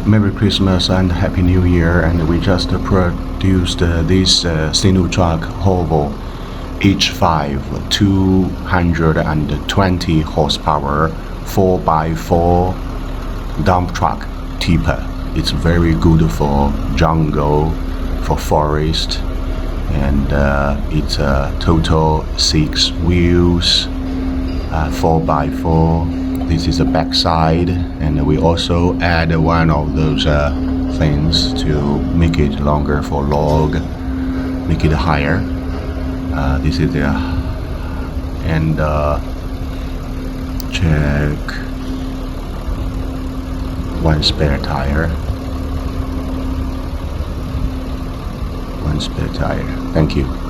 Merry Christmas and Happy New Year, and we just produced this Sinotruk Howo H5 220 horsepower 4x4 dump truck tipper. It's very good for jungle, for forest, and it's a total 6 wheels, 4x4. This is the back side, and we also add one of those things to make it longer for log, make it higher. This is the and check one spare tire. Thank you.